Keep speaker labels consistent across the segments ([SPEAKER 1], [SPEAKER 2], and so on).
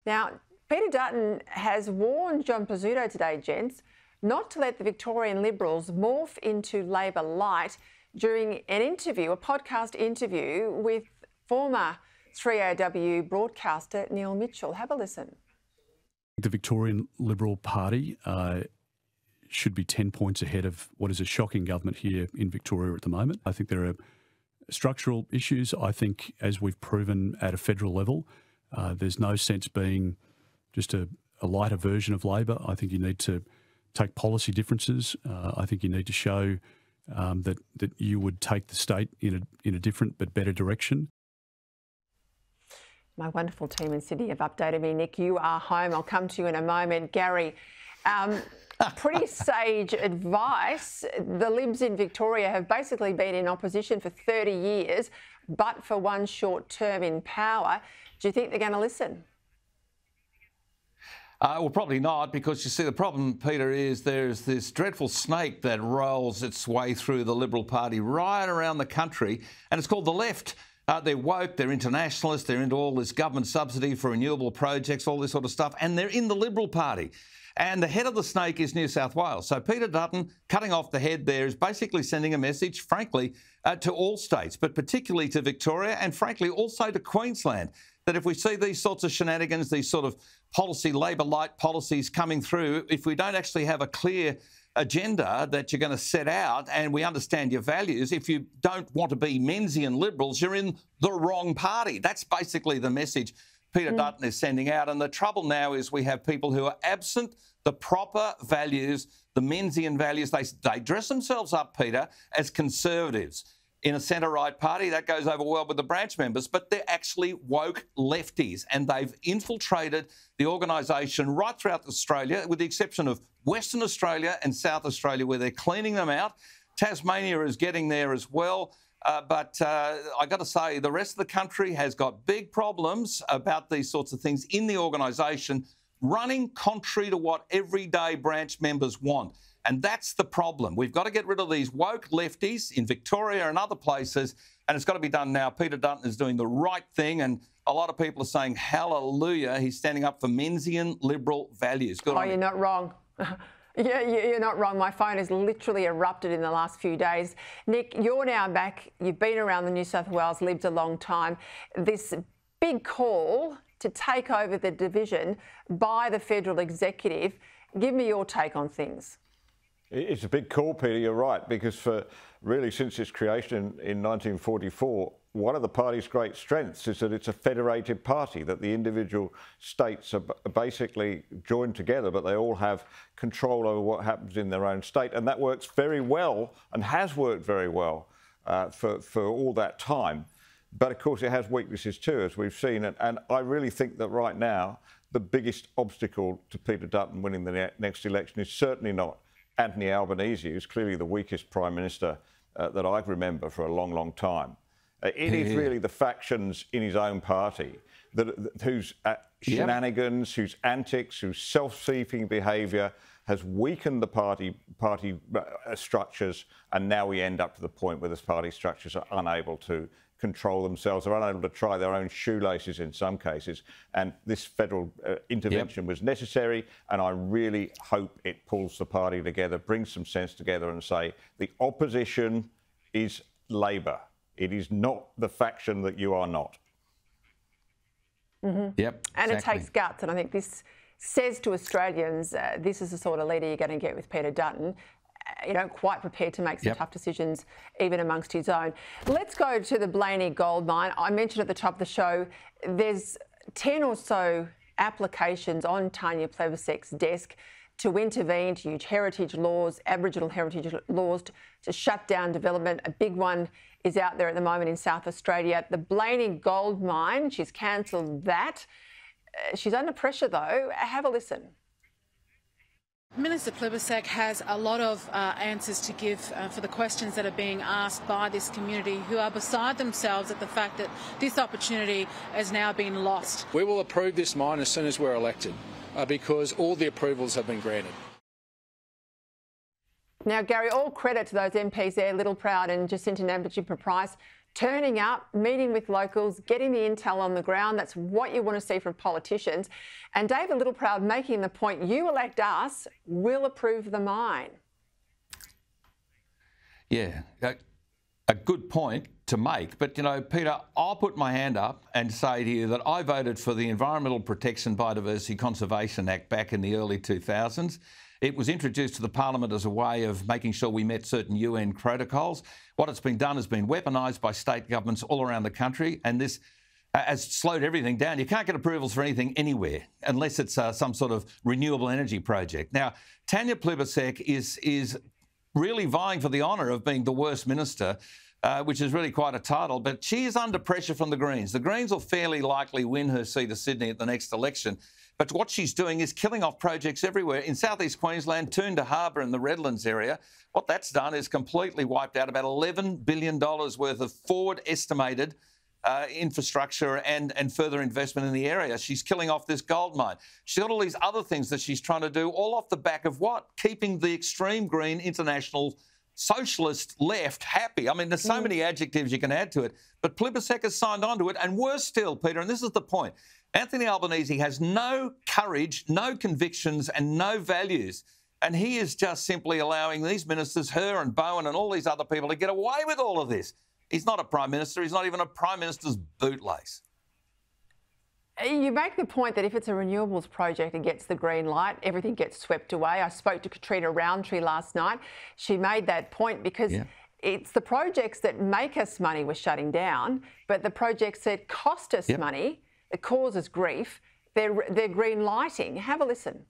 [SPEAKER 1] Now, Peter Dutton has warned John Pizzuto today, gents, not to let the Victorian Liberals morph into Labor light during an interview, a podcast interview with former 3AW broadcaster Neil Mitchell. Have a listen.
[SPEAKER 2] The Victorian Liberal Party should be 10 points ahead of what is a shocking government here in Victoria at the moment. I think there are structural issues. I think, as we've proven at a federal level, there's no sense being just a lighter version of Labor. I think you need to take policy differences. I think you need to show that you would take the state in a different but better direction.
[SPEAKER 1] My wonderful team in Sydney have updated me. Nick, you are home. I'll come to you in a moment. Gary, pretty sage advice. The Libs in Victoria have basically been in opposition for 30 years, but for one short term in power. Do you think they're going to listen?
[SPEAKER 3] Well, probably not, because you see the problem, Peter, is there's this dreadful snake that rolls its way through the Liberal Party right around the country, and it's called the left. They're woke, they're internationalists, they're into all this government subsidy for renewable projects, all this sort of stuff, and they're in the Liberal Party. And the head of the snake is New South Wales. So Peter Dutton, cutting off the head there, is basically sending a message, frankly, to all states, but particularly to Victoria and, frankly, also to Queensland, that if we see these sorts of shenanigans, these sort of policy, Labor-light policies coming through, if we don't actually have a clear agenda that you're going to set out and we understand your values, if you don't want to be Menzian Liberals, you're in the wrong party. That's basically the message Peter Dutton is sending out. And the trouble now is we have people who are absent the proper values, the Menzian values. They dress themselves up, Peter, as conservatives. In a centre-right party, that goes over well with the branch members, but they're actually woke lefties, and they've infiltrated the organisation right throughout Australia, with the exception of Western Australia and South Australia, where they're cleaning them out. Tasmania is getting there as well. But I got to say, the rest of the country has got big problems about these sorts of things in the organisation, running contrary to what everyday branch members want. And that's the problem. We've got to get rid of these woke lefties in Victoria and other places, and it's got to be done now. Peter Dutton is doing the right thing, and a lot of people are saying, hallelujah, he's standing up for Menzian Liberal values. Good on you.
[SPEAKER 1] You're not wrong. Yeah, you're not wrong. My phone has literally erupted in the last few days. Nick, you're now back. You've been around the New South Wales Libs a long time. This big call to take over the division by the federal executive. Give me your take on things.
[SPEAKER 4] It's a big call, Peter, you're right, because for really since its creation in 1944, one of the party's great strengths is that it's a federated party, that the individual states are basically joined together, but they all have control over what happens in their own state. And that works very well and has worked very well for all that time. But of course, it has weaknesses too, as we've seen. And I really think that right now, the biggest obstacle to Peter Dutton winning the next election is certainly not Anthony Albanese, who's clearly the weakest Prime Minister that I remember for a long, long time. It is really the factions in his own party whose shenanigans, whose antics, whose self-seeking behaviour has weakened the party structures, and now we end up to the point where the party structures are unable to control themselves, are unable to tie their own shoelaces in some cases. And this federal intervention was necessary, and I really hope it pulls the party together, brings some sense together and say the opposition is Labor. It is not the faction that you are not.
[SPEAKER 1] And it takes guts, and I think this says to Australians, this is the sort of leader you're going to get with Peter Dutton. You know, quite prepared to make some tough decisions, even amongst his own. Let's go to the Blaney gold mine. I mentioned at the top of the show, there's 10 or so applications on Tanya Plibersek's desk to intervene, to use heritage laws, Aboriginal heritage laws, to shut down development. A big one is out there at the moment in South Australia. The Blaney gold mine, she's cancelled that. She's under pressure, though. Have a listen.
[SPEAKER 5] Minister Plibersek has a lot of answers to give for the questions that are being asked by this community, who are beside themselves at the fact that this opportunity has now been lost.
[SPEAKER 6] We will approve this mine as soon as we're elected because all the approvals have been granted.
[SPEAKER 1] Now, Gary, all credit to those MPs there, Littleproud and Jacinta Nampijinpa-Price, turning up, meeting with locals, getting the intel on the ground. That's what you want to see from politicians. And David Littleproud making the point, you elect us, we'll approve the mine.
[SPEAKER 3] Yeah, a good point to make. But, you know, Peter, I'll put my hand up and say to you that I voted for the Environmental Protection Biodiversity Conservation Act back in the early 2000s. It was introduced to the Parliament as a way of making sure we met certain UN protocols. What it's been done has been weaponised by state governments all around the country, and this has slowed everything down. You can't get approvals for anything anywhere unless it's some sort of renewable energy project. Now, Tanya Plibersek is really vying for the honour of being the worst minister, which is really quite a title, but she is under pressure from the Greens. The Greens will fairly likely win her seat of Sydney at the next election. But what she's doing is killing off projects everywhere. In southeast Queensland, Toondah Harbour in the Redlands area, what that's done is completely wiped out about $11 billion worth of forward estimated infrastructure and further investment in the area. She's killing off this gold mine. She's got all these other things that she's trying to do, all off the back of what? Keeping the extreme green international socialist left happy. I mean, there's so many adjectives you can add to it, but Plibersek has signed on to it. And worse still, Peter, and this is the point, Anthony Albanese has no courage, no convictions and no values. And he is just simply allowing these ministers, her and Bowen and all these other people, to get away with all of this. He's not a Prime Minister. He's not even a Prime Minister's bootlace.
[SPEAKER 1] You make the point that if it's a renewables project and gets the green light, everything gets swept away. I spoke to Katrina Roundtree last night. She made that point because it's the projects that make us money we're shutting down, but the projects that cost us money, that cause us grief, they're green lighting. Have a listen.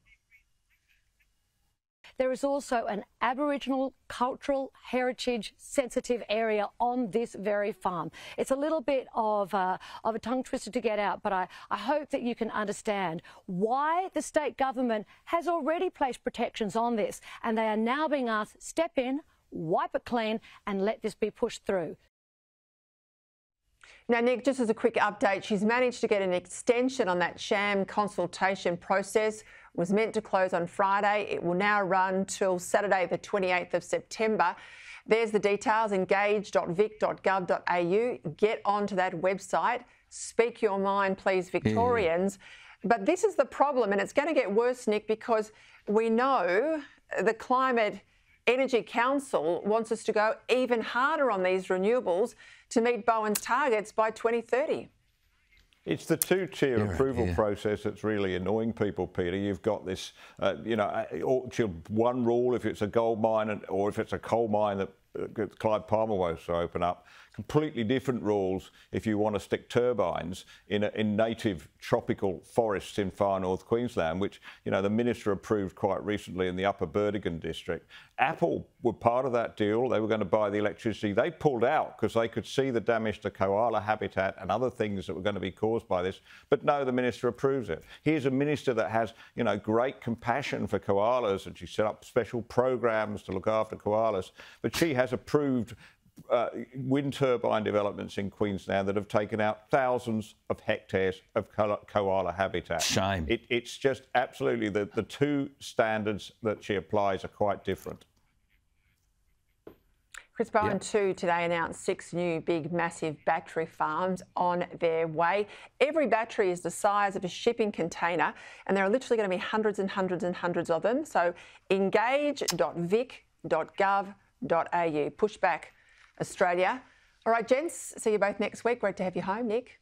[SPEAKER 7] There is also an Aboriginal cultural heritage sensitive area on this very farm. It's a little bit of a tongue twister to get out, but I hope that you can understand why the state government has already placed protections on this, and they are now being asked, step in, wipe it clean and let this be pushed through.
[SPEAKER 1] Now, Nick, just as a quick update, she's managed to get an extension on that sham consultation process. It was meant to close on Friday. It will now run till Saturday, the 28th of September. There's the details, engage.vic.gov.au. Get onto that website. Speak your mind, please, Victorians. But this is the problem, and it's going to get worse, Nick, because we know the Climate Energy Council wants us to go even harder on these renewables to meet Bowen's targets by 2030.
[SPEAKER 4] It's the two-tier approval process that's really annoying people, Peter. You've got this, one rule if it's a gold mine or if it's a coal mine that Clyde Palmer wants to open up. Completely different rules if you want to stick turbines in native tropical forests in far north Queensland, which, you know, the minister approved quite recently in the Upper Burdekin district. Apple were part of that deal. They were going to buy the electricity. They pulled out because they could see the damage to koala habitat and other things that were going to be caused by this. But no, the minister approves it. Here's a minister that has, you know, great compassion for koalas, and she set up special programs to look after koalas. But she has approved wind turbine developments in Queensland that have taken out thousands of hectares of koala habitat.
[SPEAKER 3] Shame.
[SPEAKER 4] It's just absolutely the two standards that she applies are quite different.
[SPEAKER 1] Chris Bowen too today announced 6 new big massive battery farms on their way. Every battery is the size of a shipping container, and there are literally going to be hundreds and hundreds and hundreds of them. So engage.vic.gov.au. Push back Australia. All right, gents, see you both next week. Great to have you home, Nick.